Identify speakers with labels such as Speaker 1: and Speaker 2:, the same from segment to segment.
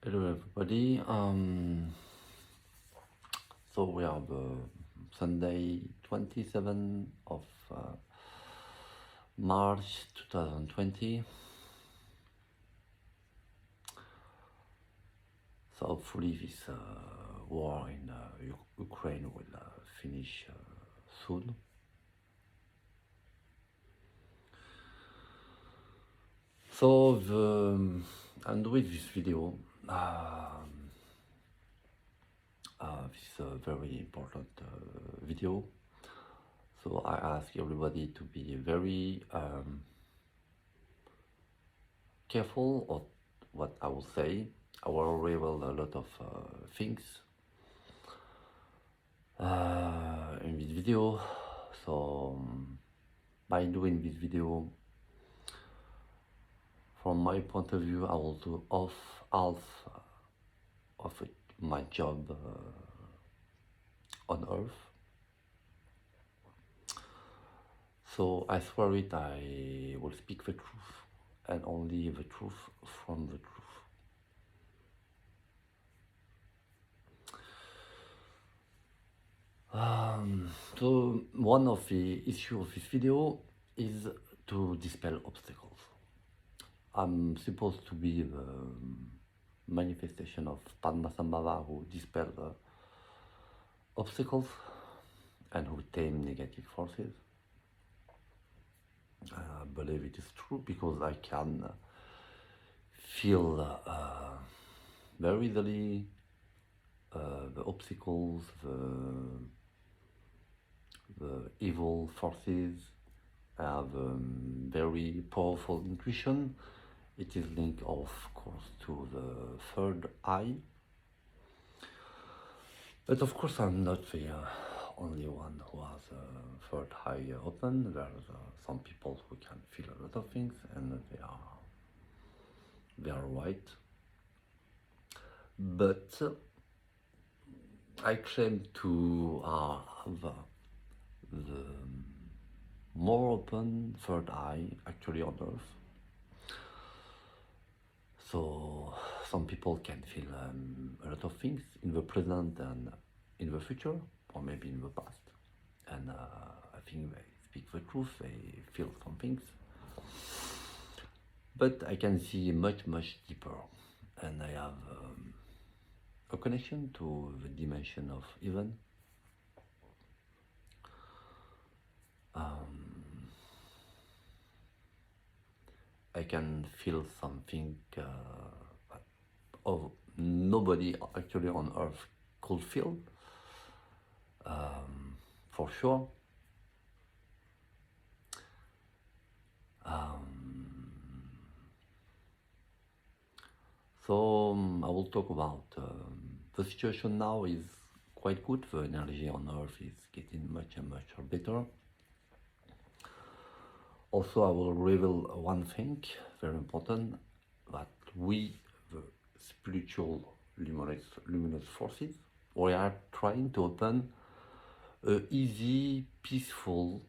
Speaker 1: Hello everybody. So we have Sunday 27th of March 2020. So hopefully this war in Ukraine will finish soon. So I'm doing this video. This very important video. So I ask everybody to be very careful of what I will say. I will reveal a lot of things in this video. So by doing this video, from my point of view, I will do half of my job on Earth. So I swear it, I will speak the truth and only the truth from the truth. So one of the issues of this video is to dispel obstacles. I'm supposed to be the manifestation of Padmasambhava who dispel obstacles and who tame negative forces. I believe it is true because I can feel very easily the obstacles, the evil forces. I have very powerful intuition. It is linked, of course, to the third eye. But of course, I'm not the only one who has a third eye open. There's some people who can feel a lot of things, and they are right. But I claim to have the more open third eye actually on Earth. So some people can feel a lot of things in the present and in the future, or maybe in the past. And I think they speak the truth, they feel some things. But I can see much, much deeper. And I have a connection to the dimension of even. I can feel something of nobody actually on Earth could feel, for sure. So I will talk about the situation now is quite good. The energy on Earth is getting much and much better. Also, I will reveal one thing, very important, that we, the spiritual luminous forces, we are trying to open a easy, peaceful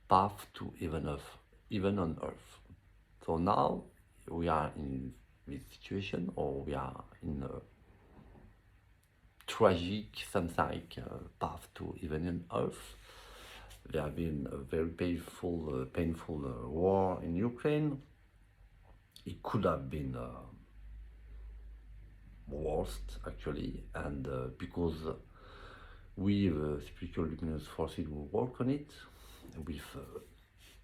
Speaker 1: path to even on Earth. So now we are in this situation, or we are in a tragic, samsaric path to even on Earth. There have been a very painful war in Ukraine. It could have been worst, actually, and because we, the spiritual luminous forces, will work on it with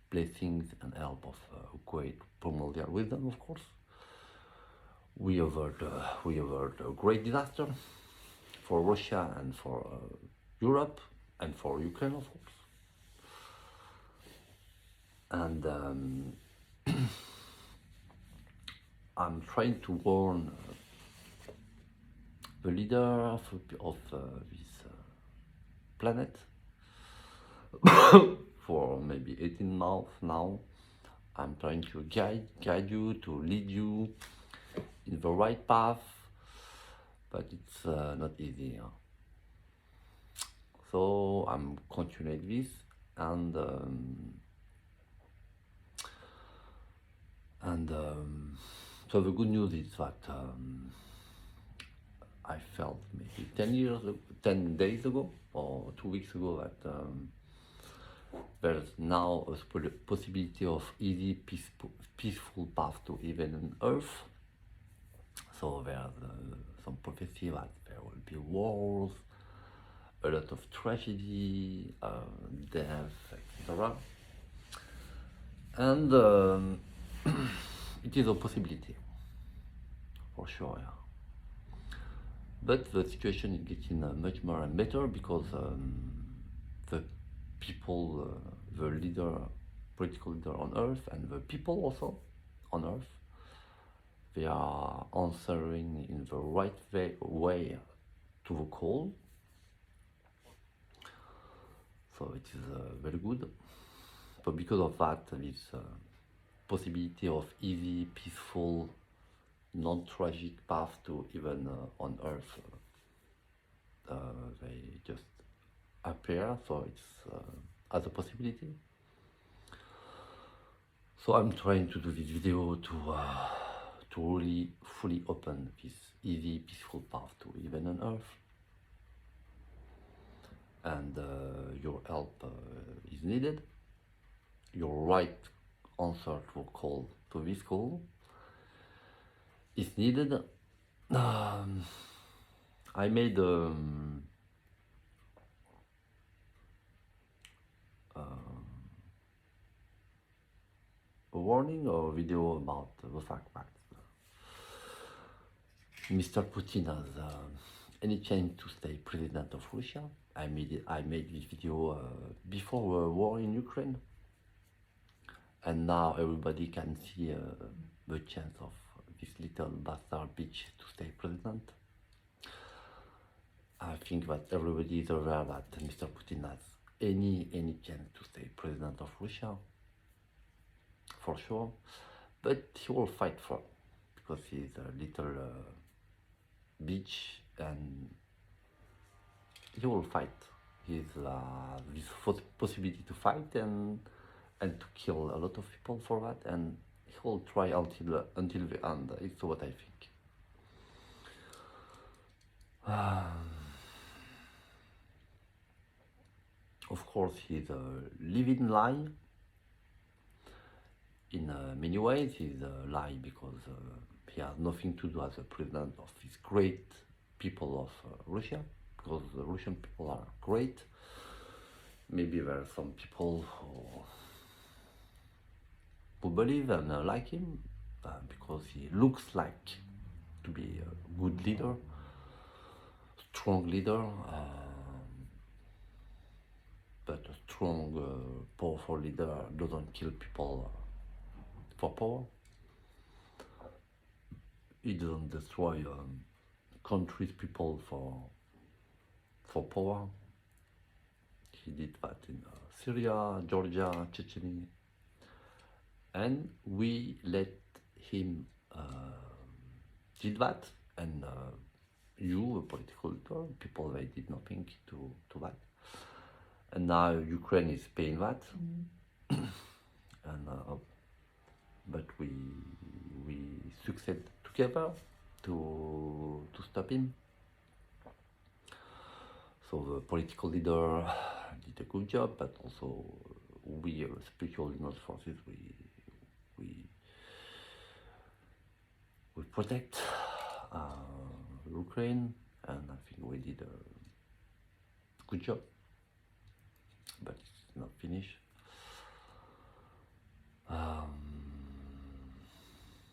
Speaker 1: blessings and help of great primordial wisdom, of course. We avert a great disaster for Russia and for Europe and for Ukraine, of course. And I'm trying to warn the leader of this planet for maybe 18 months now. I'm trying to guide you, to lead you in the right path, but it's not easy. So I'm continuing this, and So the good news is that I felt maybe 10 days ago or 2 weeks ago that there's now a possibility of easy, peaceful path to heaven and earth. So there's some prophecy that there will be wars, a lot of tragedy, death, etc. And it is a possibility, for sure, yeah. But the situation is getting much more and better because the people, the leader, political leader on earth, and the people also on earth, they are answering in the right way to the call. So it is very good. But because of that, this possibility of easy, peaceful, non-tragic path to even on earth, they just appear. So it's as a possibility. So I'm trying to do this video to really fully open this easy, peaceful path to heaven and earth. And your help is needed. Your right answer to this call is needed. I made a warning or video about the fact that Mr. Putin has any chance to stay president of Russia. I made this video before the war in Ukraine, and now everybody can see the chance of this little bastard bitch to stay president. I think that everybody is aware that Mr. Putin has any chance to stay president of Russia, for sure, but he will fight for it because he is a little bitch, and he will fight. He's this possibility to fight and to kill a lot of people for that, and he will try until the end. It's what I think. Of course, he's a living lie. In many ways, he's a lie because he has nothing to do as a president of these great people of Russia, because the Russian people are great. Maybe there are some people who believe and like him because he looks like to be a good leader, strong leader, but a strong, powerful leader doesn't kill people for power. He doesn't destroy countries, people for power. He did that in Syria, Georgia, Chechnya, and we let him did that, and you, a political leader, people, they did nothing to that, and now Ukraine is paying that, and but we succeed together to stop him. So the political leader did a good job, but also we, spiritual luminous forces, we protect Ukraine, and I think we did a good job, but it's not finished.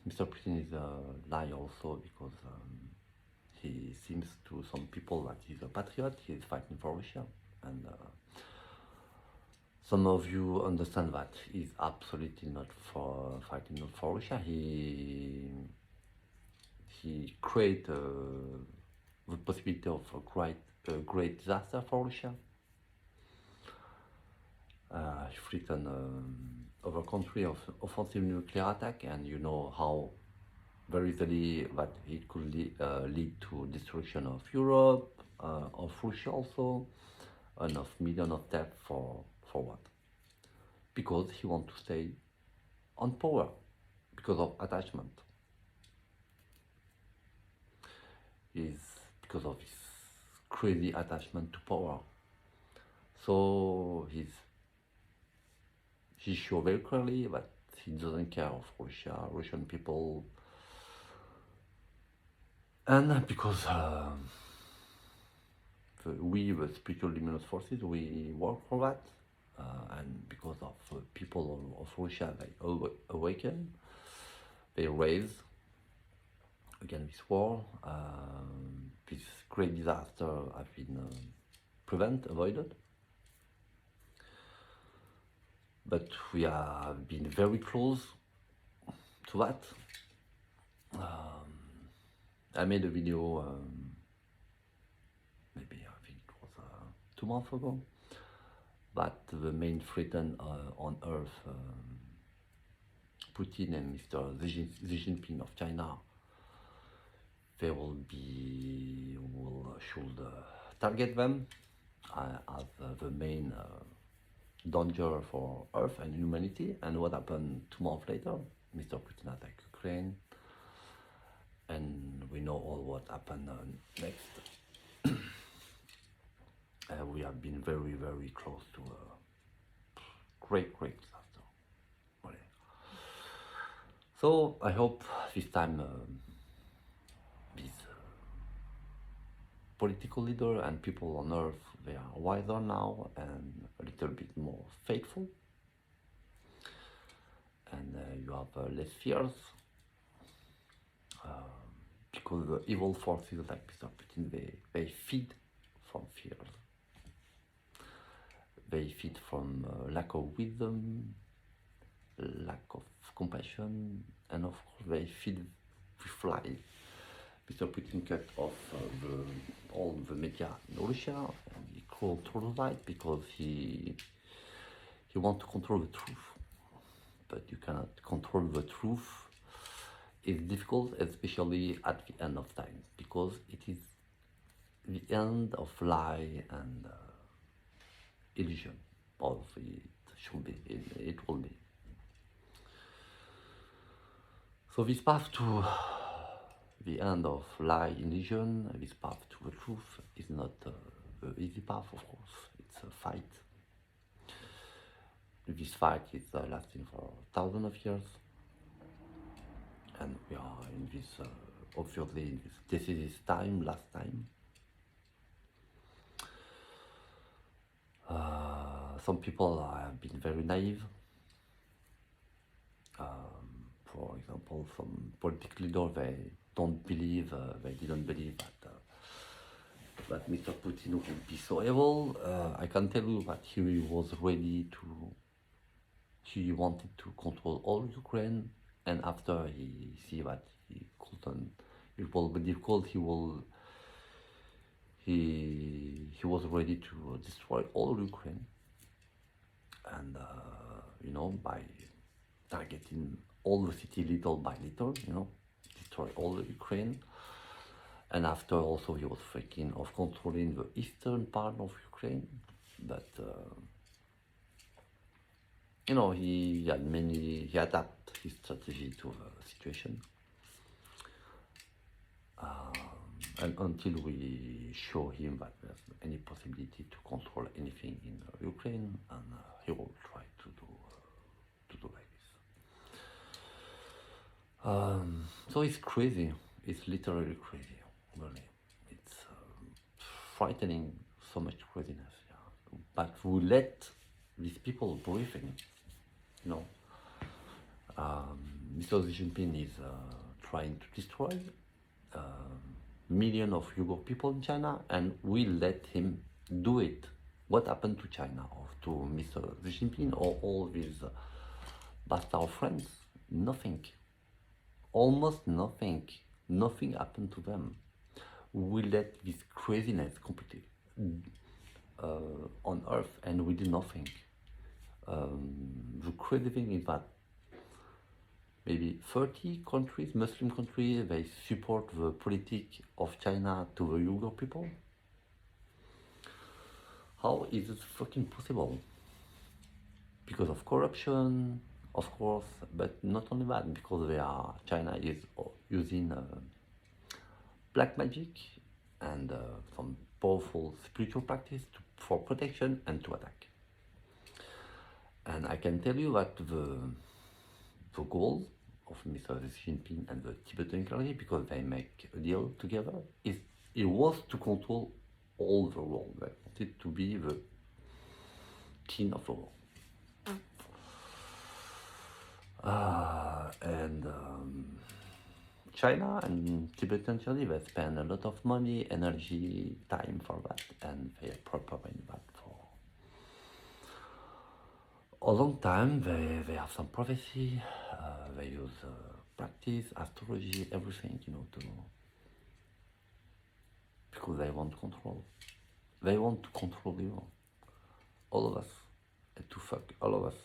Speaker 1: Mr. Putin is a lie also because he seems to some people that he's a patriot, he's fighting for Russia, and some of you understand that he's absolutely not for fighting not for Russia. He create the possibility of a great disaster for Russia. He threatened other country of offensive nuclear attack, and you know how very easily that it could lead to destruction of Europe, of Russia also, and of millions of deaths for what? Because he wants to stay on power, because of attachment. is because of his crazy attachment to power. So he shows very clearly that he doesn't care of Russia, Russian people, and because we, the spiritual luminous forces, we work for that, and because of people of Russia, they awaken, they raise against this war. This great disaster have been avoided. But we have been very close to that. I made a video, maybe I think it was 2 months ago, that the main threat on Earth, Putin and Mr. Xi Jinping of China, they should target them as the main danger for Earth and humanity. And what happened 2 months later? Mr. Putin attacked Ukraine, and we know all what happened next. We have been very, very close to a great disaster. Really. So I hope this time these political leader and people on Earth, they are wiser now and a little bit more faithful, and you have less fears, because the evil forces like Mr. Putin, they feed from fears. They feed from lack of wisdom, lack of compassion, and of course they feed with lies. Mr. Putin cut off all the media in Russia, and he controls that because he wants to control the truth. But you cannot control the truth. It's difficult, especially at the end of time, because it is the end of lie and illusion. Or it should be, it will be. So this path to the end of lie, illusion, this path to the truth is not the easy path, of course. It's a fight. This fight is lasting for thousands of years, and we are in this, obviously, in this decisive time, last time. Some people have been very naive. For example, some political leaders, they didn't believe that Mr. Putin would be so evil. I can tell you that he was ready to, he wanted to control all Ukraine, and after he see that he couldn't, it will be difficult, he was ready to destroy all Ukraine, and you know, by targeting all the city little by little, you know, destroy all the Ukraine. And after also he was thinking of controlling the eastern part of Ukraine, but you know, he adapted his strategy to the situation. And until we show him that there's any possibility to control anything in Ukraine, and he will try to do like this. So it's crazy. It's literally crazy. Really, it's frightening. So much craziness. Yeah. But we let these people breathing. You know, Mr. Xi Jinping is trying to destroy millions of Uyghur people in China, and we let him do it. What happened to China or to Mr. Xi Jinping or all these bastard friends? Nothing. Almost nothing. Nothing happened to them. We let this craziness completely on Earth, and we did nothing. The crazy thing is that maybe 30 countries, Muslim countries, they support the politics of China to the Uyghur people. How is it fucking possible? Because of corruption, of course, but not only that, because China is using black magic and some powerful spiritual practice for protection and to attack. And I can tell you that the goal of Mr. Xi Jinping and the Tibetan clergy, because they make a deal together, it was to control all the world. They wanted to be the king of the world. And China and Tibetan clergy, they spend a lot of money, energy, time for that, and they are preparing that for a long time. They have some prophecy, they use practice, astrology, everything, because they want control. They want to control you, all of us, and to fuck all of us.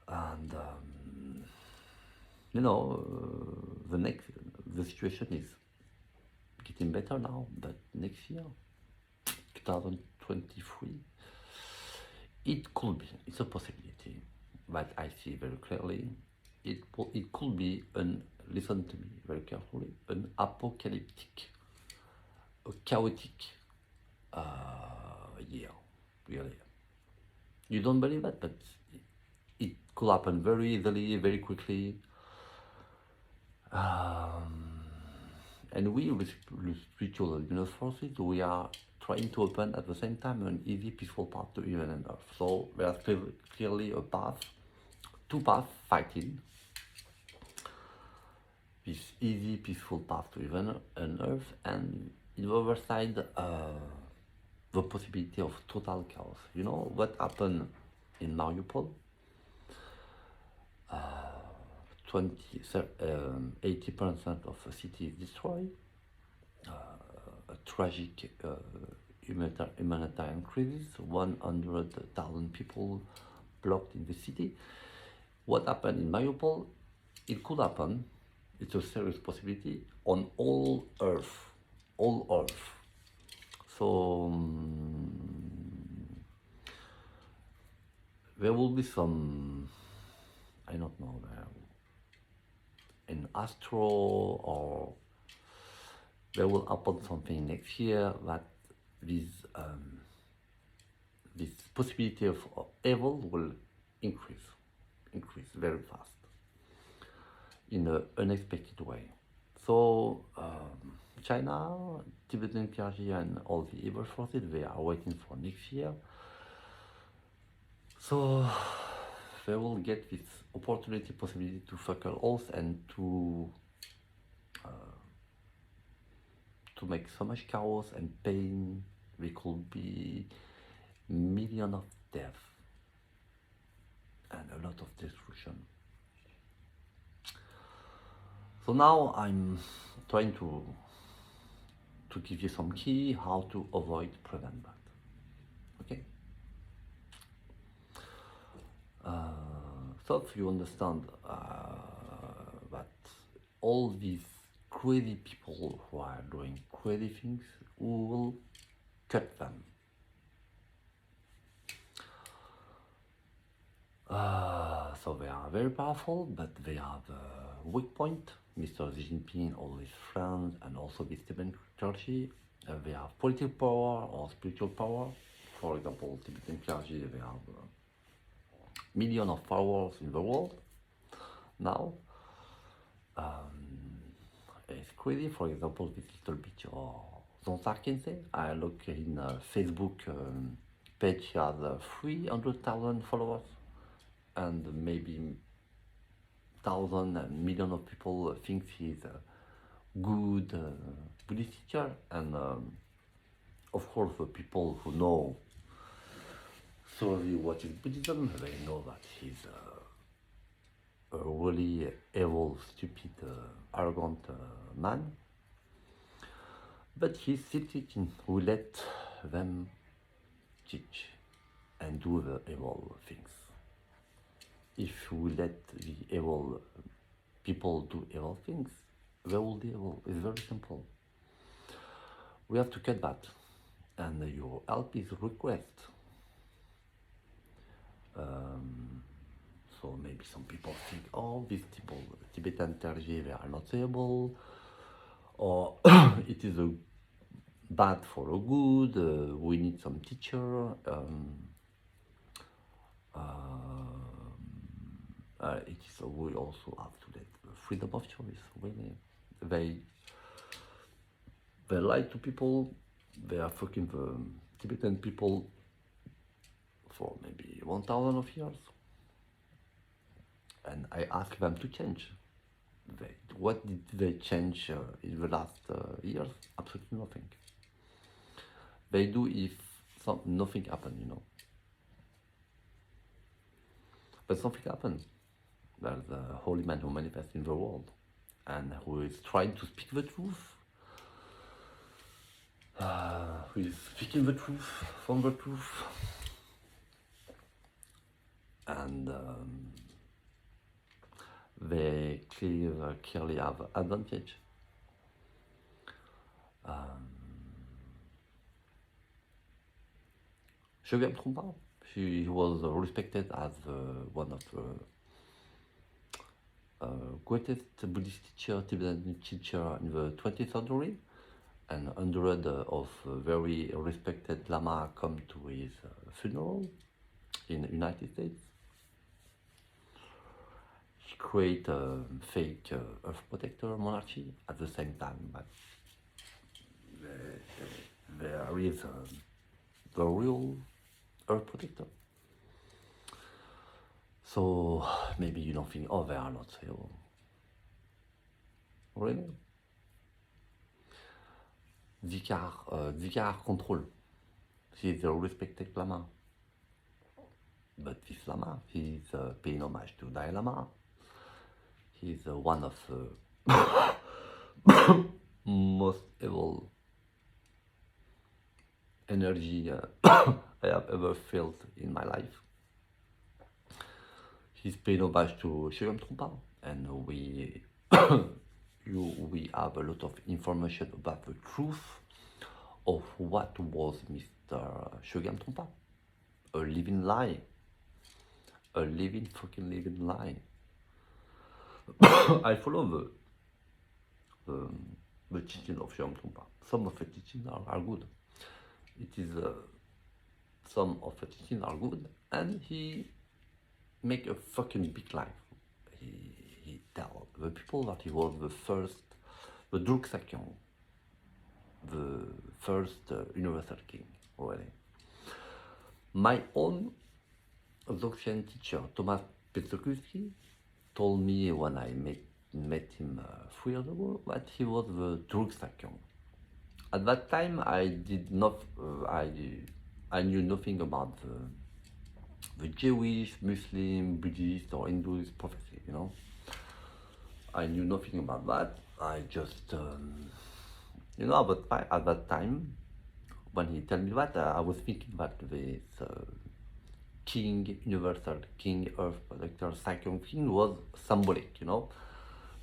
Speaker 1: And the situation is getting better now, but next year, 2023, it could be, it's a possibility, but I see very clearly, it could be listen to me very carefully, an apocalyptic, a chaotic year, really. You don't believe that, but it could happen very easily, very quickly. And we, with spiritual luminous forces, we are trying to open at the same time an easy, peaceful path to heaven and earth. So there's clearly a path, two paths fighting. This easy, peaceful path to heaven and earth, and on the other side, the possibility of total chaos. You know what happened in Mariupol? 80% of the city is destroyed, a tragic humanitarian crisis, 100,000 people blocked in the city. What happened in Mariupol? It could happen, it's a serious possibility, on all Earth. So there will be some, I don't know, in astro, or there will happen something next year that this possibility of evil will increase very fast in an unexpected way. So China, Tibetan clergy, and all the evil forces, they are waiting for next year. So they will get this opportunity, possibility to fuck all and to make so much chaos and pain. There could be millions of deaths and a lot of destruction. So now I'm trying to give you some key how to avoid, prevent that. Okay. So if you understand that all these crazy people who are doing crazy things, we will cut them. So they are very powerful, but they have a weak point. Mr. Xi Jinping, all his friends, and also the Tibetan clergy, they have political power or spiritual power. For example, Tibetan clergy, they have millions of followers in the world now. It's crazy. For example, this little bitch or Zonsa, I look in Facebook page, has 300,000 followers, and maybe thousands and millions of people think he's a good Buddhist teacher, and of course the people who know thoroughly what is Buddhism, they know that he's a really evil, stupid, arrogant man. But he's still teaching. We let them teach and do the evil things. If we let the evil people do evil things, they will be evil. It's very simple. We have to cut that, and your help is request. So maybe some people think, oh, these Tibetan clergy, they are not able, or it is a bad for a good, we need some teacher, it is, we also have to let freedom of choice, really. They lie to people, they are fucking the Tibetan people for maybe 1,000 of years. And I ask them to change. What did they change in the last years? Absolutely nothing. They do if nothing happened, you know. But something happened. There's a holy man who manifests in the world and who is trying to speak the truth. Who is speaking the truth from the truth. And they clearly have advantage. Shogam Trungpa, he was respected as one of the greatest Buddhist teacher, Tibetan teacher in the 20th century, and hundreds of very respected Lama come to his funeral in the United States. He create a fake Earth Protector monarchy at the same time, but there is the real Earth Protector. So maybe you don't think, oh, they are not so. Really? Vicar control. He is a respected Lama. But this Lama, he is paying homage to Dalaï-Lama. He is one of the most evil energy I have ever felt in my life. He's paying homage to Shogam Trungpa, and we have a lot of information about the truth of what was Mr. Shogam Trungpa. A living lie. A fucking living lie. I follow the teaching of Shogam Trungpa. Some of the teachings are good. It is some of the teachings are good, and he make a fucking big lie. He tell the people that he was the Druksakyong, the first universal king, really. My own Dzogchen teacher, Thomas Petzokuski, told me when I met him 3 years ago that he was the Druksakyong. At that time, I did not, I knew nothing about the Jewish, Muslim, Buddhist, or Hinduist prophecy, you know. I knew nothing about that. I just, you know, at that time, when he told me that, I was thinking that this king, universal king, earth protector, second king was symbolic, you know.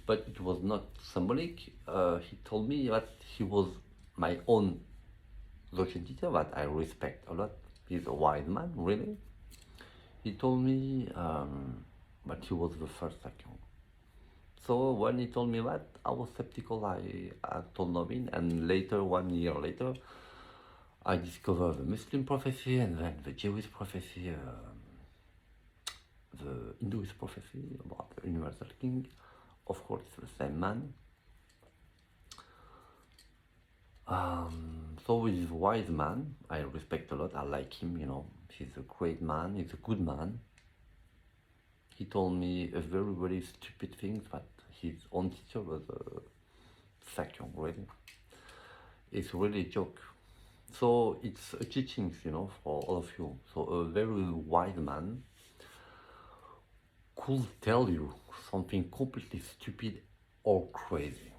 Speaker 1: But it was not symbolic. He told me that he was my own Dzogchen teacher that I respect a lot. He's a wise man, really. He told me that he was the first second. So when he told me that, I was skeptical. I told nothing, and later, 1 year later, I discovered the Muslim prophecy, and then the Jewish prophecy, the Hinduist prophecy about the universal king. Of course, it's the same man. So he's a wise man. I respect a lot. I like him, you know. He's a great man. He's a good man. He told me a very, very stupid thing, that his own teacher was a second, really. It's really a joke. So it's a teaching, you know, for all of you. So a very wise man could tell you something completely stupid or crazy.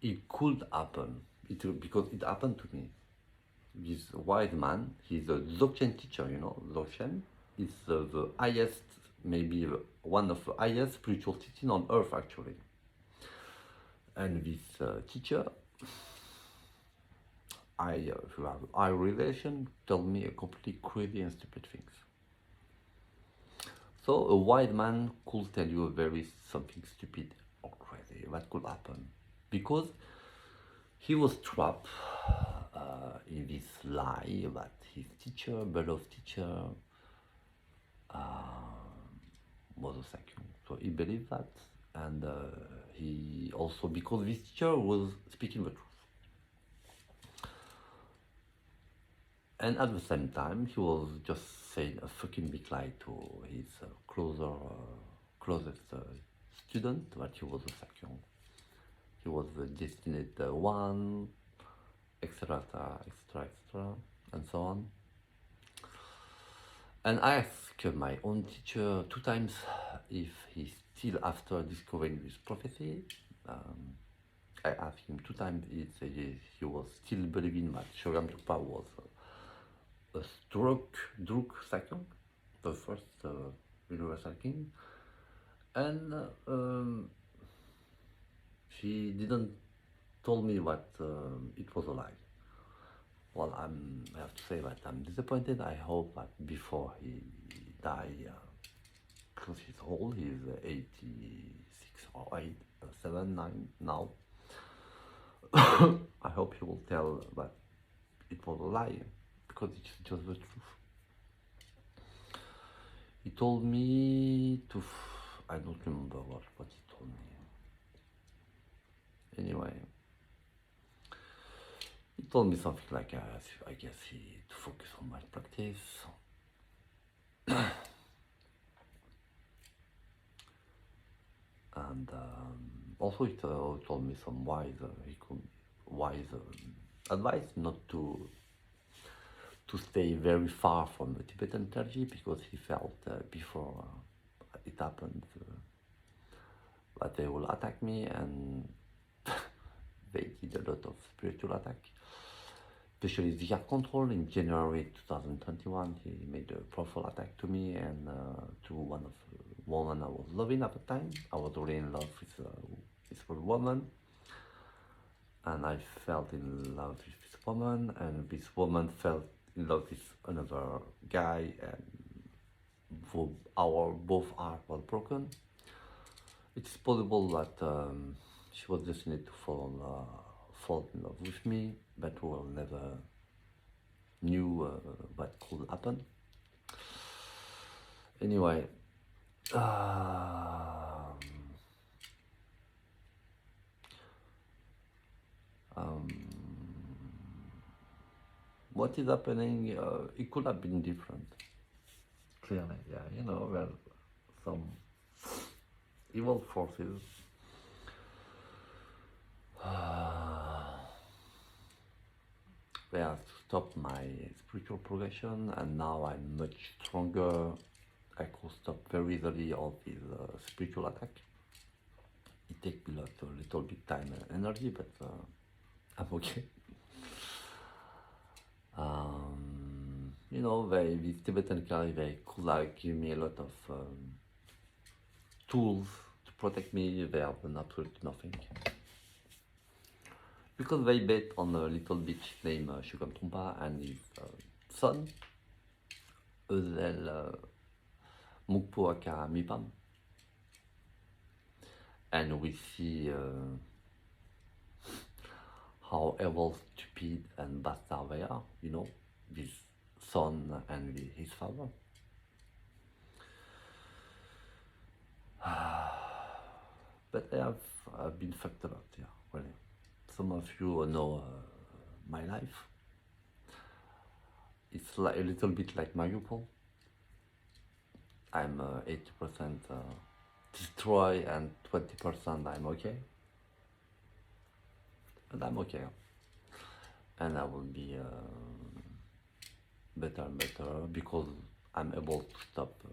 Speaker 1: It could happen, because it happened to me. This wise man, he's a Dzogchen teacher, you know. Dzogchen is the highest, maybe one of the highest spiritual teaching on earth, actually. And this teacher, who have high relation, told me a completely crazy and stupid things. So a wise man could tell you something stupid or what could happen, because he was trapped in this lie that his teacher, beloved teacher, was a Sakyong. So he believed that, and he also, because this teacher was speaking the truth. And at the same time, he was just saying a fucking big lie to his closest student, that he was a Sakyong. He was the destined one, etc., etc., etc., and so on. And I asked my own teacher 2 times if he's still after discovering this prophecy. I asked him 2 times. He said yes, he was still believing that Shogun Trungpa was a druk Sakyong, the first universal king, and she didn't told me that it was a lie. Well, I have to say that I'm disappointed. I hope that before he died, because he's old, he's 86 or 7, 9 now. I hope he will tell that it was a lie, because it's just the truth. He told me to, I don't remember what he told me. Anyway, he told me something like, I guess to focus on my practice. And also he told me some wise advice not to stay very far from the Tibetan clergy, because he felt before it happened that they will attack me, and they did a lot of spiritual attack. Especially the air control in January 2021, he made a powerful attack to me and to one of the women I was loving at the time. I was really in love with this woman, and I felt in love with this woman, and this woman felt in love with another guy, and both hearts were broken. It's possible that she was destined to fall in love with me, but we will never knew what could happen. Anyway, what is happening, it could have been different. Clearly, yeah, well, some evil forces they have stopped my spiritual progression, and now I'm much stronger. I could stop very easily all these spiritual attacks. It takes me a little bit time and energy, but I'm okay. These Tibetan clergy, they could give me a lot of tools to protect me. They have done absolutely nothing. Because they bet on a little bitch named Shogun Trungpa and his son, Ezel Mukpo Akara Mipam. And we see how evil, stupid, and bastard they are, this son and his father. But I have been fucked up, yeah, really. Some of you know my life. It's like a little bit like Mariupol. I'm 80% destroyed and 20% I'm okay. And I'm okay. And I will be better and better, because I'm able to stop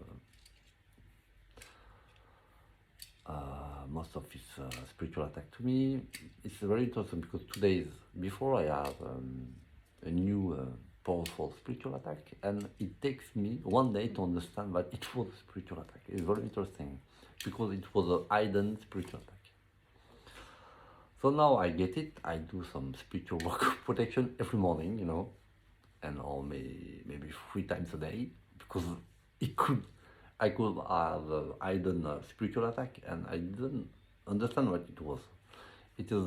Speaker 1: most of his spiritual attack to me. It's very interesting, because 2 days before I have a new powerful spiritual attack, and it takes me 1 day to understand that it was a spiritual attack. It's very interesting, because it was a hidden spiritual attack. So now I get it. I do some spiritual work of protection every morning, and or maybe 3 times a day, because I could have a hidden spiritual attack, and I didn't understand what it was. It is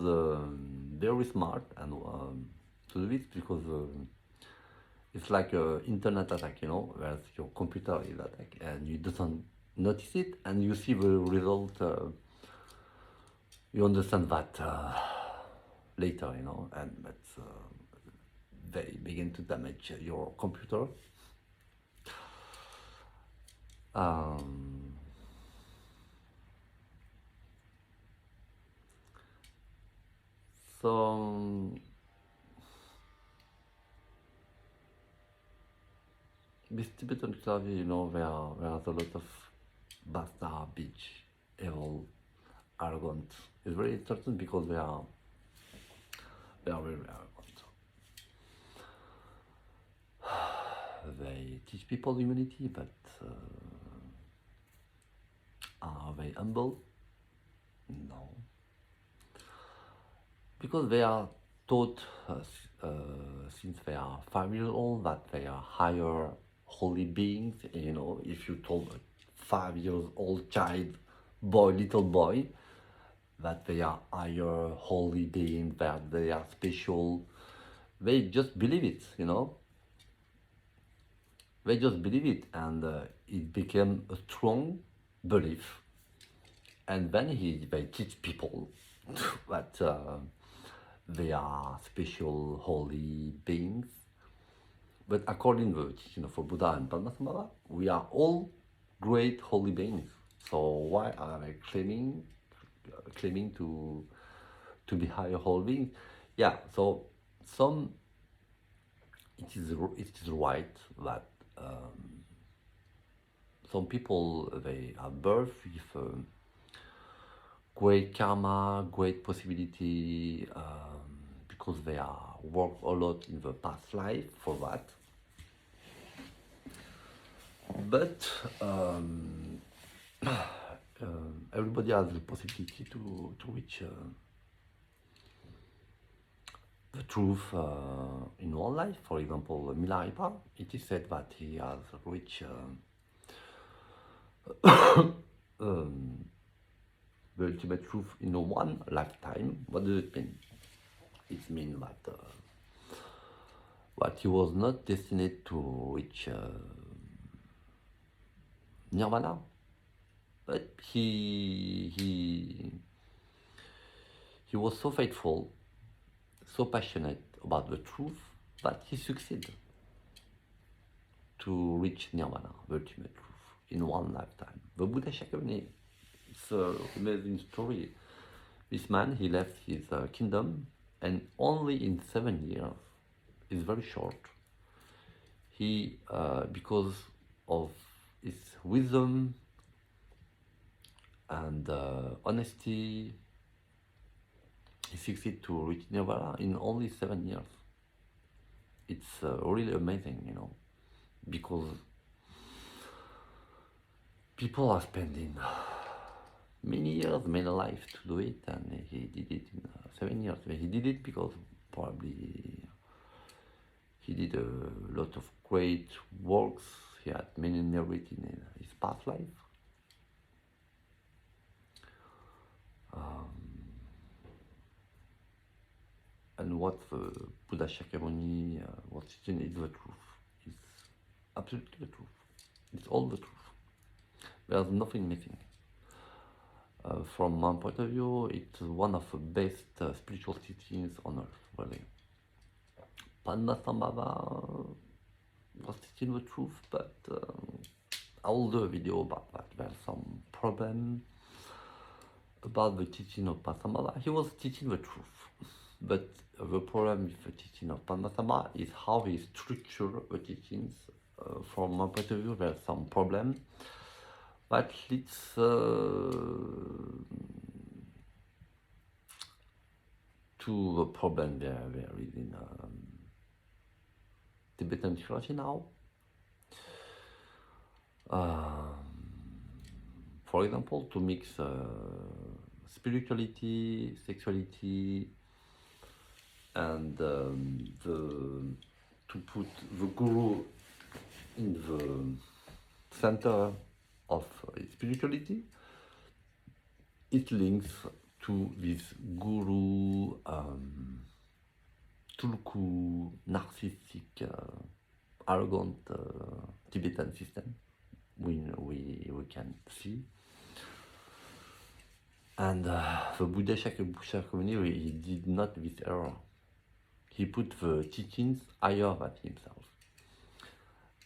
Speaker 1: very smart and to do it because it's like an internet attack, you know, where your computer is attacked and you don't notice it, and you see the result. You understand that later, you know, and that's they begin to damage your computer. Um, so this Tibetan clergy, you know, there's a lot of bastard, bitch, evil, arrogant. It's very interesting because they are very arrogant. They teach people humility, but are they humble? No. Because they are taught since they are 5 years old that they are higher holy beings. You know, if you told a 5 years old child, little boy, that they are higher holy beings, that they are special, they just believe it, you know. They just believe it, and it became a strong belief. And then they teach people that they are special holy beings. But according to the teaching of Buddha and Padmasambhava, we are all great holy beings. So why are they claiming to be higher holy beings? Yeah. So it is right that some people, they are birth with great karma, great possibility, because they are work a lot in the past life for that. But everybody has the possibility to reach the truth in one life. For example, Milarepa, it is said that he has reached the ultimate truth in one lifetime. What does it mean? It means that he was not destined to reach nirvana, but he was so faithful, so passionate about the truth that he succeeded to reach nirvana, the ultimate truth, in one lifetime. The Buddha Shakyamuni, it's an amazing story. This man, he left his kingdom, and only in 7 years, it's very short, he, because of his wisdom and honesty, he succeeded to reach nirvana in only 7 years. It's really amazing, you know, because people are spending many years, many lives to do it, and he did it in 7 years. He did it because probably he did a lot of great works. He had many merit in his past life. And what the Buddha Shakyamuni was teaching is the truth. It's absolutely the truth. It's all the truth. There's nothing missing. From my point of view, it's one of the best spiritual teachings on earth, really. Padmasambhava was teaching the truth, but I will do a video about that. There's some problem about the teaching of Padmasambhava. He was teaching the truth, but the problem with the teaching of Padmasambhava is how he structured the teachings. From my point of view, there's some problem that leads to the problem there is in Tibetan theology now. For example, to mix spirituality, sexuality, and to put the guru in the center of spirituality, it links to this guru, tulku, narcissistic, arrogant Tibetan system we can see. And the Buddha Shakyamuni, he did not this error. He put the teachings higher than himself.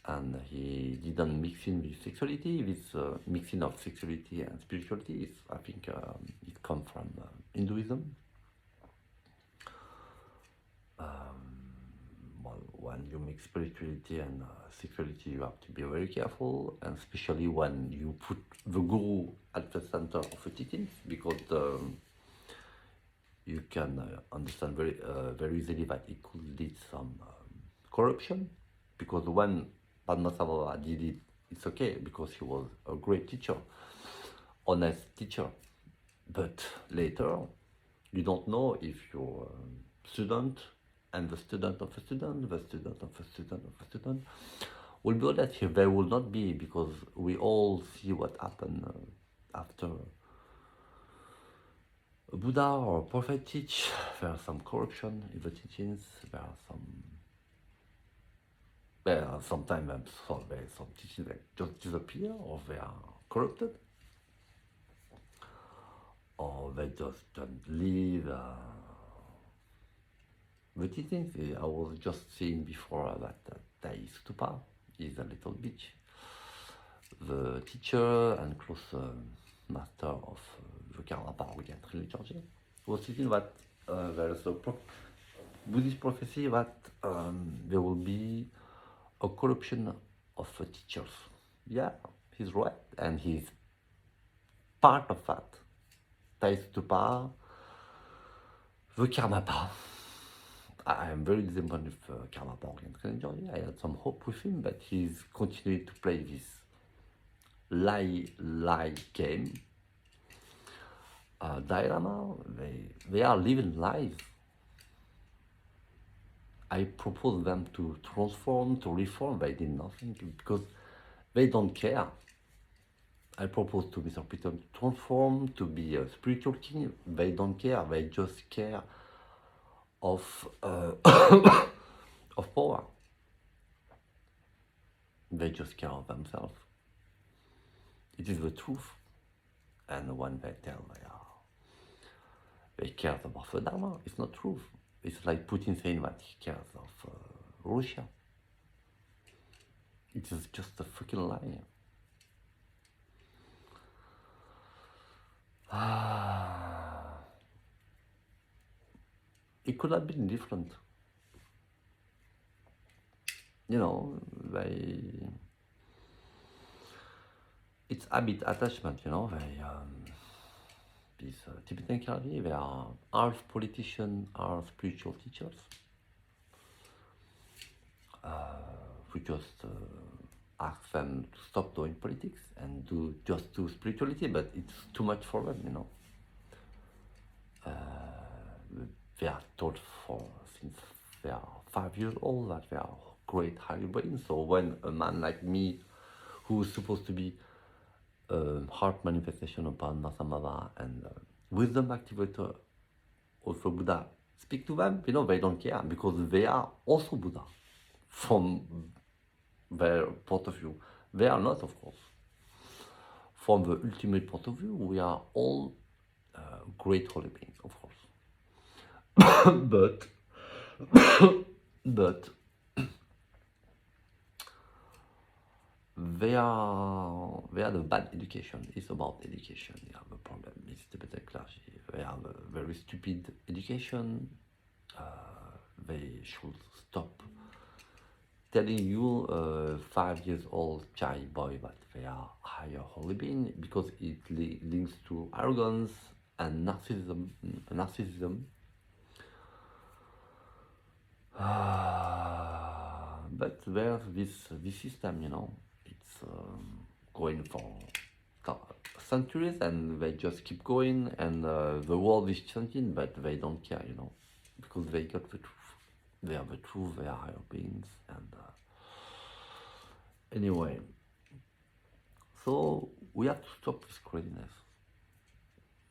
Speaker 1: And he didn't mix in with sexuality. This mixing of sexuality and spirituality is, I think, it comes from Hinduism. Well, when you mix spirituality and sexuality, you have to be very careful, and especially when you put the guru at the center of the teachings, because you can understand very easily that it could lead some corruption, because when Padmasambhava did it, it's okay, because he was a great teacher, honest teacher. But later, you don't know if your student and the student of a student, the student of a student of a student will be honest. They will not be, because we all see what happened after a Buddha or a prophet teach. There are some corruption in the teachings. There are sometimes some teachings that just disappear, or they are corrupted, or they just don't leave the teachings. I was just saying before that Dalaï-Lama is a little beach. The teacher and close master of the karma power clergé was teaching that there is a Buddhist prophecy that there will be a corruption of teachers. Yeah, he's right, and he's part of that. Dalaï-Lama, the karma power. I am very disappointed with karma power. I had some hope with him, but he's continuing to play this lie game. Dalaï-Lama, they are living lies. I propose them to transform, to reform. They did nothing, because they don't care. I propose to Mr. Peter to transform, to be a spiritual king. They don't care. They just care of of power. They just care of themselves. It is the truth. And when they tell they care about the Dharma, it's not truth. It's like Putin saying that he cares of Russia. It is just a freaking lie. It could have been different. You know, it's habit attachment, you know. These Tibetan clergy, they are half politicians, half spiritual teachers. We just ask them to stop doing politics and just do spirituality, but it's too much for them, you know. They are taught since they are 5 years old that they are great highly brains. So when a man like me, who is supposed to be heart manifestation of Padmasambhava and wisdom activator of Buddha, speak to them, you know, they don't care, because they are also Buddha from their point of view. They are not, of course. From the ultimate point of view, we are all great holy beings, of course. but they have a bad education. It's about education. They have a problem. It's Tibetan clergy. They have a very stupid education. They should stop telling you 5 years old child boy that they are higher holy being, because it links to arrogance and narcissism. But there's this system, you know, it's going for centuries, and they just keep going, and the world is changing, but they don't care, you know, because they got the truth. They are the truth, they are higher beings, and anyway, so we have to stop this craziness.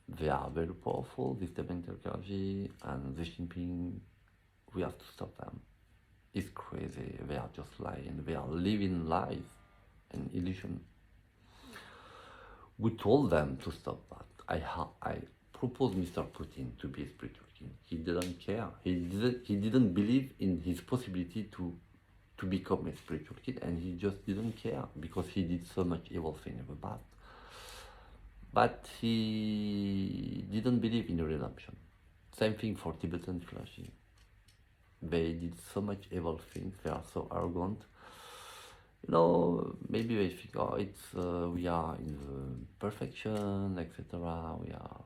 Speaker 1: They are very powerful, this Tibetan clergy, and the Jinping, we have to stop them. It's crazy, they are just lying, they are living lies and illusion. We told them to stop that. I proposed Mr. Putin to be a spiritual king. He didn't care. He didn't believe in his possibility to become a spiritual king, and he just didn't care because he did so much evil thing in the past. But he didn't believe in redemption. Same thing for Tibetan clergy. They did so much evil things. They are so arrogant. You know, maybe they think, oh, it's we are in the perfection, etc. We are.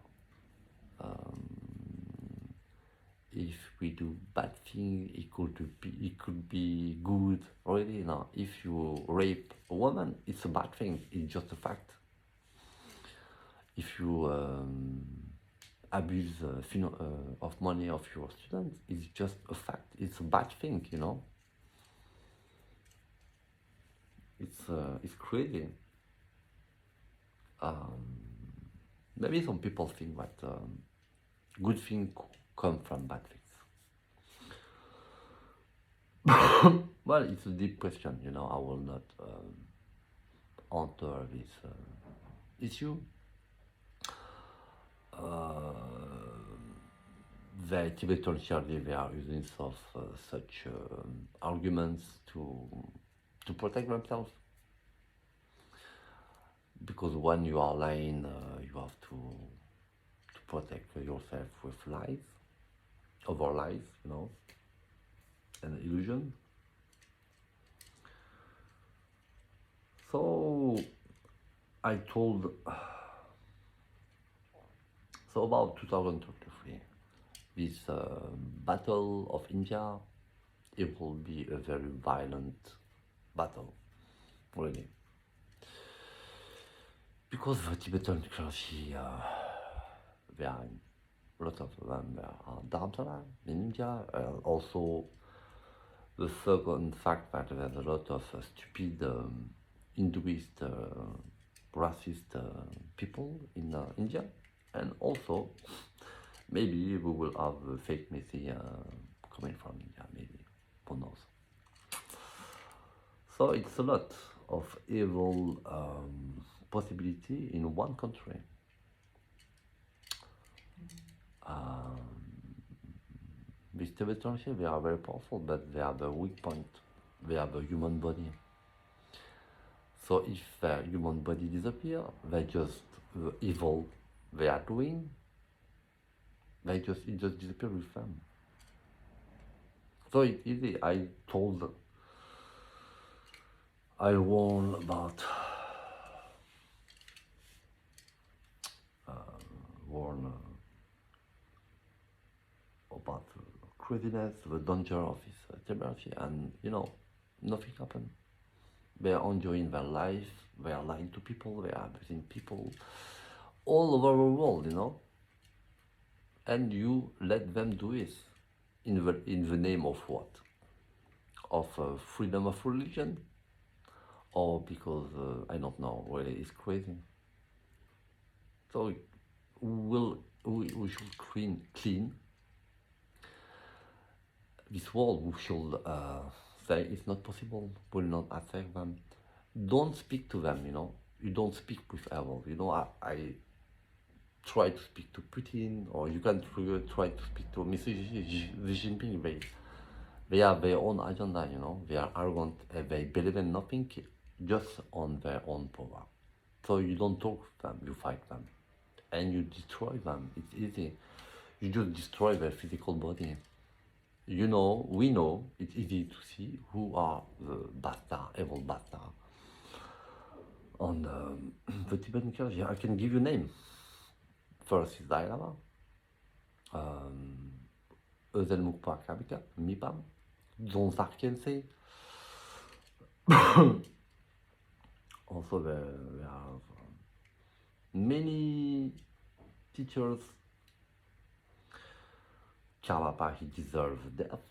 Speaker 1: If we do bad thing, it could be good. Really, no. If you rape a woman, it's a bad thing. It's just a fact. If you abuse of money of your students, it's just a fact. It's a bad thing, you know. It's crazy. Maybe some people think that good things come from bad things. Well, it's a deep question, you know. I will not enter this issue. The Tibetan clergy, they are using such arguments to protect themselves. Because when you are lying, you have to protect yourself with lies, over lies, you know, and illusion. So I told, so about 2023, this battle of India, it will be a very violent battle, really. Because the Tibetan clergy, there are a lot of them, there are Dalaï-Lama in India, also the second fact that there's a lot of stupid Hinduist, racist people in India, and also maybe we will have a fake messiah coming from India, maybe, who knows. So it's a lot of evil possibility in one country. With Tibetan, they are very powerful, but they have a weak point. They have a human body. So if their human body disappear, they just the evil they are doing, it just disappear with them. So it's easy. I warn about craziness, the danger of this technology, and you know, nothing happened. They are enjoying their life. They are lying to people. They are abusing people all over the world, you know. And you let them do this in the name of what? Of freedom of religion, or because I don't know. Really, it's crazy. So we should clean this world. We should say it's not possible. Will not accept them. Don't speak to them. You know. You don't speak with evil. You know. I try to speak to Putin, or you can try to speak to Mr. Jinping. They have their own agenda, you know. They are arrogant. They believe in nothing, just on their own power. So you don't talk to them, you fight them, and you destroy them. It's easy. You just destroy their physical body. You know, we know. It's easy to see who are the bastard, evil bastard. On the Tibetan clergy, I can give you a name. First is Dalaï-Lama, Ezel Mukpa Kabika, Mipam, Zonzar Kensei. Also there are many teachers. Karmapa, he deserves death.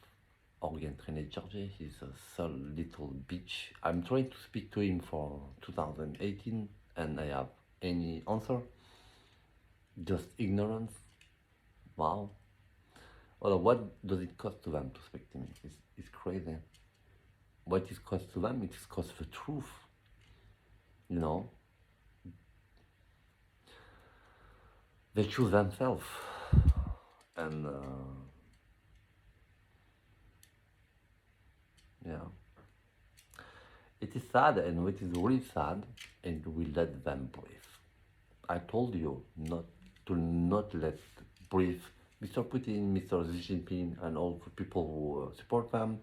Speaker 1: Organ trained Clergé, he's a so little bitch. I'm trying to speak to him for 2018 and I have any answer. just ignorance. Wow. Well, what does it cost to them to speak to me? It's crazy. What it costs to them, it is cost the truth. You know, they choose themselves, and yeah, it is sad, and it is really sad, and we let them breathe. I told you not let breathe Mr. Putin, Mr. Xi Jinping, and all the people who support them.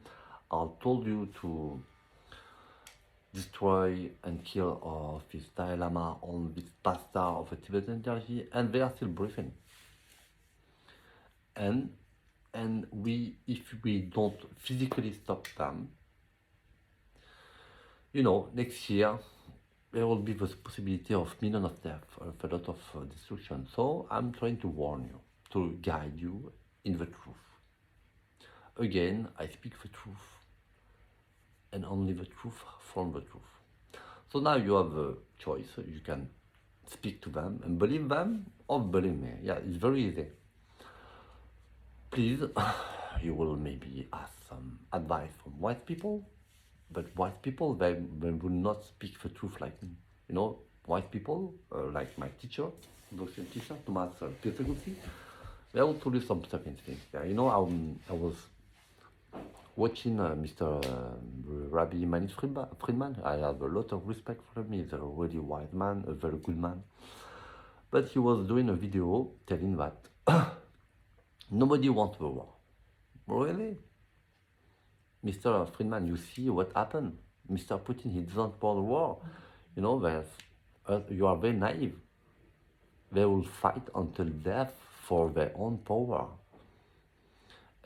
Speaker 1: I told you to destroy and kill this Dalaï-Lama, all this bastard of the Tibetan energy, and they are still breathing. And if we don't physically stop them, you know, next year there will be the possibility of millions of deaths, of a lot of destruction. So I'm trying to warn you, to guide you in the truth. Again, I speak the truth, and only the truth from the truth. So now you have a choice. You can speak to them and believe them or believe me. Yeah, it's very easy. Please, you will maybe ask some advice from wise people, but wise people, they will not speak the truth like me. You know, wise people, like my teacher, Dr. teacher, Thomas Pedagogy, they will tell you some certain things. Yeah, you know, I was watching Mr. Rabbi Manis Friedman. I have a lot of respect for him. He's a really wise man, a very good man. But he was doing a video telling that nobody wants the war. Really? Mr. Friedman, you see what happened? Mr. Putin, he doesn't want the war. You know, you are very naive. They will fight until death for their own power.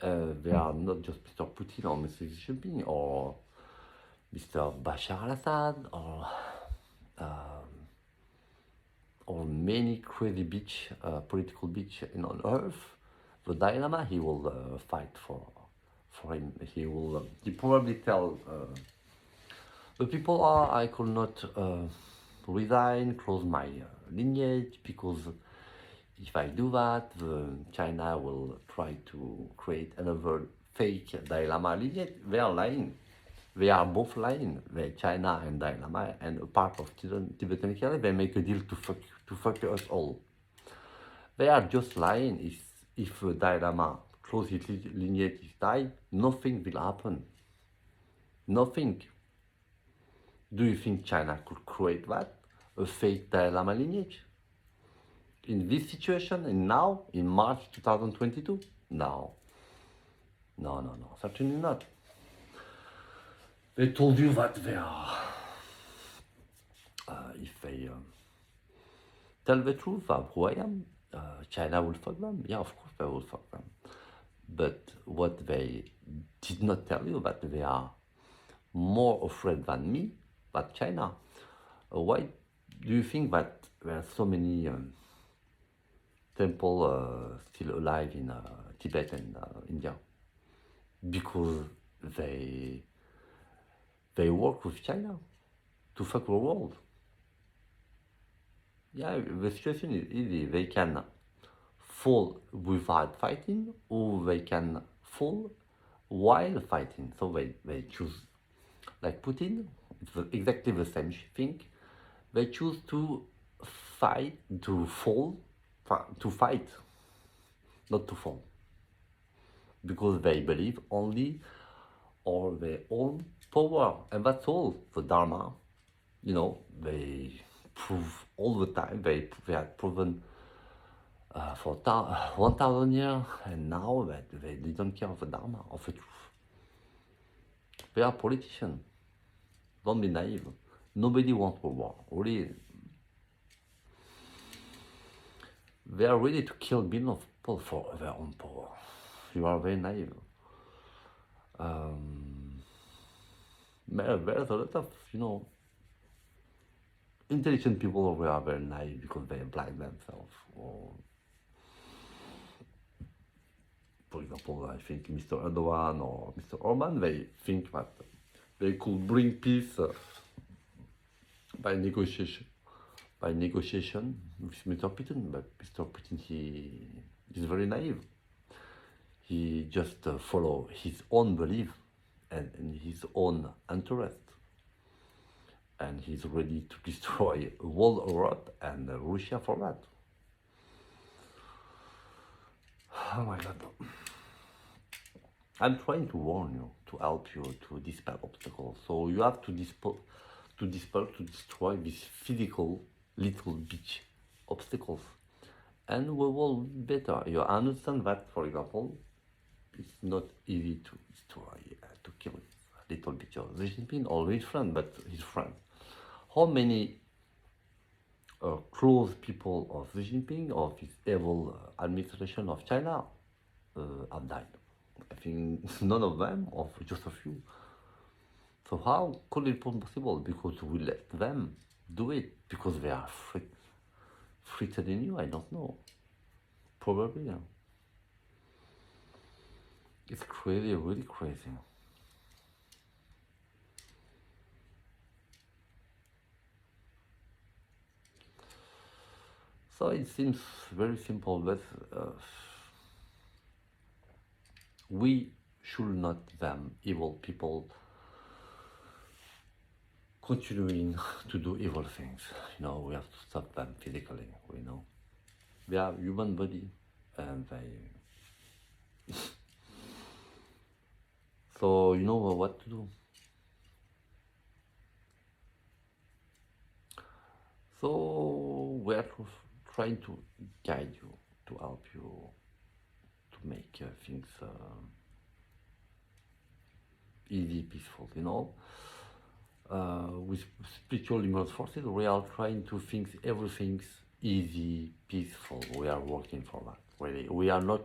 Speaker 1: They are not just Mr. Putin or Mr. Xi Jinping or Mr. Bashar al-Assad or many crazy political bitch on earth. The Dalaï-Lama, he will fight for him. He probably tell the people, I could not resign, close my lineage, because if I do that, China will try to create another fake Dalaï-Lama lineage. They are lying. They are both lying. China and Dalaï-Lama, and a part of Tibetan Kyrgyz, they make a deal to fuck us all. They are just lying. If Dalaï-Lama close his lineage, is die, nothing will happen. Nothing. Do you think China could create that? A fake Dalaï-Lama lineage? In this situation, and now, in March 2022? No, certainly not. They told you that they are, if they tell the truth of who I am, China will fuck them. Yeah, of course they will fuck them. But what they did not tell you, that they are more afraid than me, than China. Why do you think that there are so many temples still alive in Tibet and India? Because they work with China to fuck the world. Yeah, the situation is easy. They can fall without fighting, or they can fall while fighting. So they choose, like Putin, it's exactly the same thing. They choose to fight, to fight, not to fall. Because they believe only on their own power, and that's all. The Dharma, you know, they prove all the time. They have proven for 1,000 years, and now they don't care of the Dharma, of the truth. They are politicians. Don't be naive. Nobody wants a war. Really, they are ready to kill billions of people for their own power. You are very naive. There's a lot of, you know, intelligent people who are very naive because they blind themselves. Or, for example, I think Mr. Erdogan or Mr. Orban, they think that they could bring peace by negotiation. by negotiation with Mr. Putin, but Mr. Putin, he is very naive. He just follow his own belief and his own interest. And he's ready to destroy world Europe and Russia for that. Oh my God. I'm trying to warn you, to help you to dispel obstacles. So you have to dispel, to destroy these physical little bitch obstacles. And we will be better. You understand that, for example, it's not easy to destroy, to kill little bitch of Xi Jinping or his friend, but his friend. How many close people of Xi Jinping, of his evil administration of China, have died? I think none of them, or just a few. So how could it be possible? Because we let them do it, because they are frightened in you, I don't know. Probably, yeah. It's crazy, really crazy. So it seems very simple, but we should not them evil people continuing to do evil things. You know, we have to stop them physically. You know, they are human body, and they. So you know what to do. So we are trying to guide you, to help you, to make things easy, peaceful. You know, with spiritual immense forces, we are trying to think everything's easy, peaceful. We are working for that. Really, we are not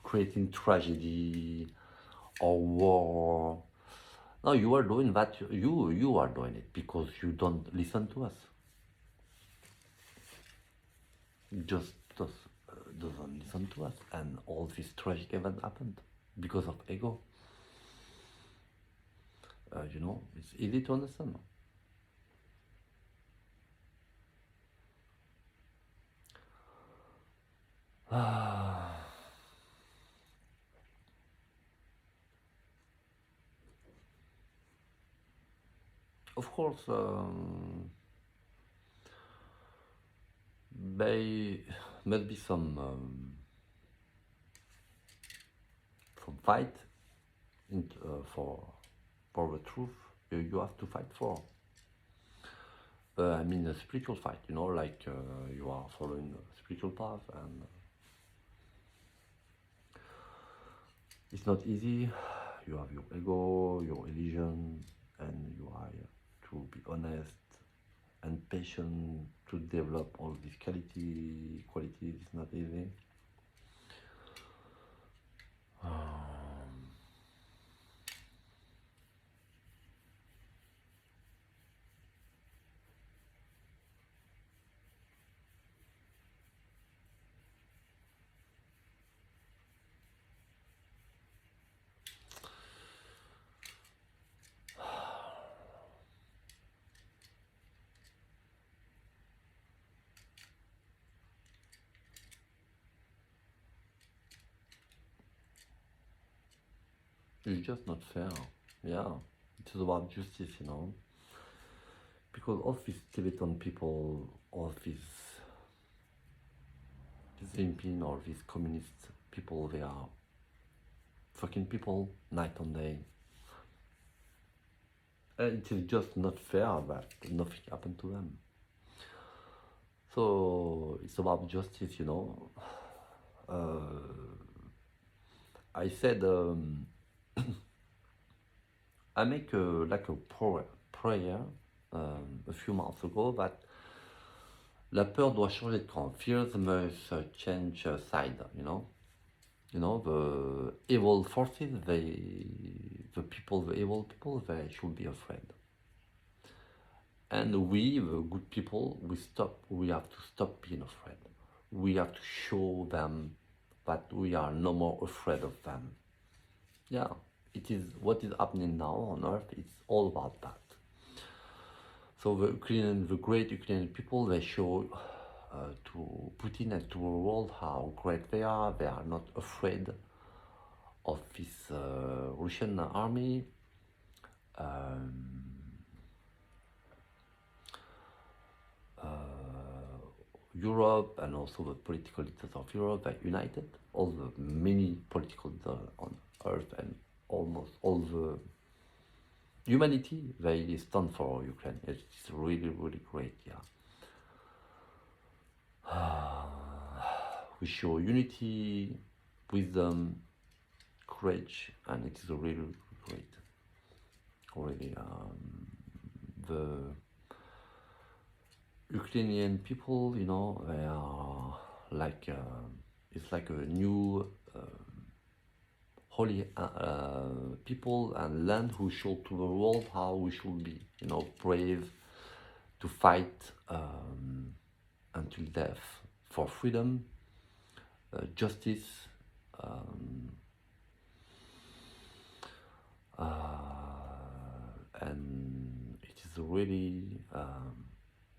Speaker 1: creating tragedy or war. No, you are doing that. You are doing it because you don't listen to us. Just doesn't listen to us, and all this tragic event happened because of ego. You know, it's easy to understand. Of course, there must be some fight for the truth. You have to fight for. I mean, a spiritual fight. You know, like you are following a spiritual path, and it's not easy. You have your ego, your illusion, and you are to be honest and patient to develop all these qualities. It's not easy. It's just not fair. Yeah, it's about justice, you know. Because all these Tibetan people, all these Zimpin or these communist people, they are fucking people night and day. It is just not fair that nothing happened to them. So it's about justice, you know. I said I make like a prayer a few months ago that la peur doit changer de camp. Fears must change side, you know. You know, the evil forces, the evil people, they should be afraid. And we, the good people, we have to stop being afraid. We have to show them that we are no more afraid of them. Yeah, it is what is happening now on Earth, it's all about that. So the great Ukrainian people, they show to Putin and to the world how great they are. They are not afraid of this Russian army. Europe and also the political leaders of Europe are united. All the many political leaders on earth and almost all the humanity, they stand for Ukraine. It's really, really great, yeah. We show unity, wisdom, courage, and it is really, really great. Really, the Ukrainian people, you know, they are like, it's like a new holy people and land who show to the world how we should be, you know, brave to fight until death for freedom, justice, and it is really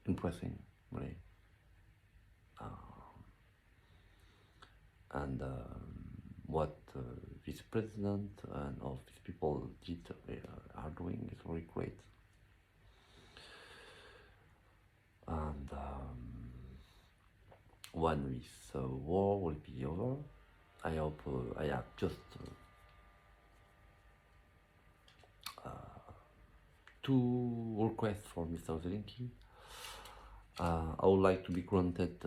Speaker 1: impressive, really. And what this president and all these people are doing is really great. And when this war will be over, I hope I have just two requests for Mr. Zelensky. I would like to be granted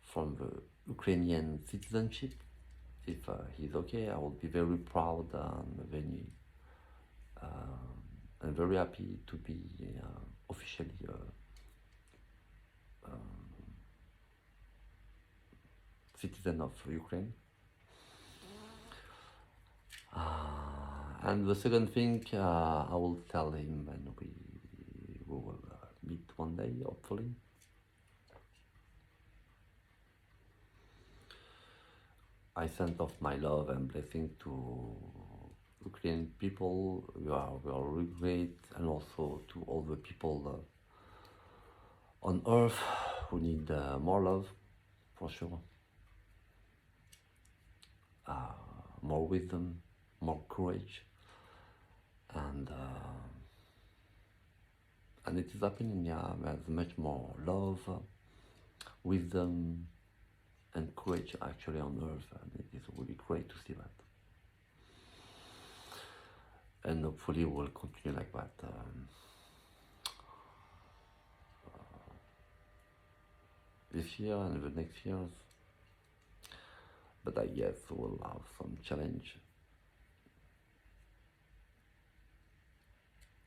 Speaker 1: from the Ukrainian citizenship. If he's okay, I will be very proud and very happy to be officially citizen of Ukraine. And the second thing, I will tell him when we will meet one day, hopefully. I send off my love and blessing to Ukrainian people. We are really great, and also to all the people on earth who need more love, for sure. More wisdom, more courage, and it is happening. Yeah, there's much more love, wisdom, and courage actually on earth, and it is really great to see that. And hopefully we'll continue like that this year and the next years. But I guess we'll have some challenge.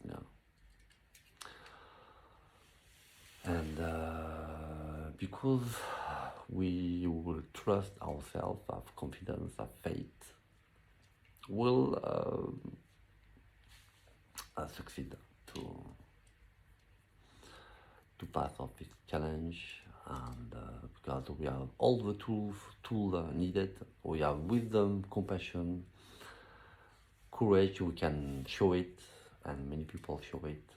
Speaker 1: Yeah. And because we will trust ourselves, have confidence, have faith, we'll succeed to pass off this challenge. And because we have all the tools needed, we have wisdom, compassion, courage, we can show it, and many people show it,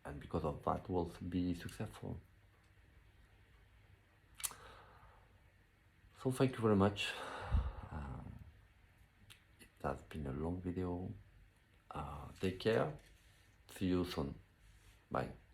Speaker 1: and because of that we'll be successful. So thank you very much. It has been a long video. Take care. See you soon. Bye.